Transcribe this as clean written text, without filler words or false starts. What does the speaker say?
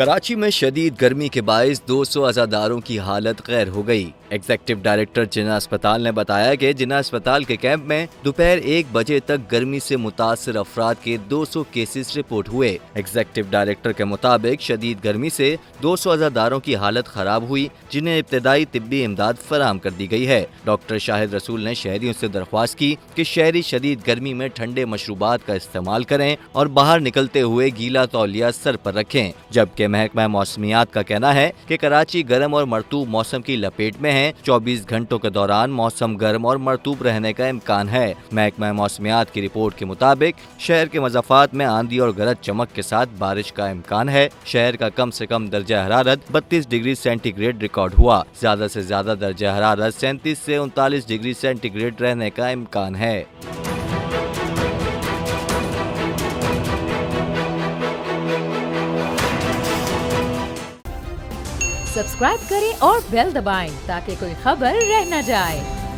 कराची में शदीद गर्मी के बायस 200 अज़ादारों की हालत गैर हो गई। एग्जीक्यूटिव डायरेक्टर जिन्ना अस्पताल ने बताया कि जिन्ना अस्पताल के कैंप में दोपहर 1 बजे तक गर्मी से मुतासर अफराद के 200 केसेस रिपोर्ट हुए। एग्जीक्यूटिव डायरेक्टर के मुताबिक शदीद गर्मी से 200 अज़ादारों की हालत खराब हुई, जिन्हें इब्तदाई तिब्बी इमदाद फराहम कर दी गई है। डॉक्टर शाहिद रसूल ने शहरियों से दरख्वास्त की कि शहरी शदीद गर्मी में ठंडे मशरूबात का इस्तेमाल करें और बाहर निकलते हुए गीला तौलिया सर पर रखें। जबकि महकमा मौसमियात का कहना है कि कराची गर्म और मरतूब मौसम की लपेट में है। 24 घंटों के दौरान मौसम गर्म और मरतूब रहने का इम्कान है। महकमा मौसमियात की रिपोर्ट के मुताबिक शहर के मज़ाफ़ात में आंधी और गरज चमक के साथ बारिश का इम्कान है। शहर का कम से कम दर्जा हरारत 32 डिग्री सेंटीग्रेड रिकॉर्ड हुआ। ज्यादा से ज्यादा दर्जा हरारत 37 से 39 डिग्री सेंटीग्रेड रहने का इम्कान है। सब्सक्राइब करें और बेल दबाएं ताकि कोई खबर रह न जाए।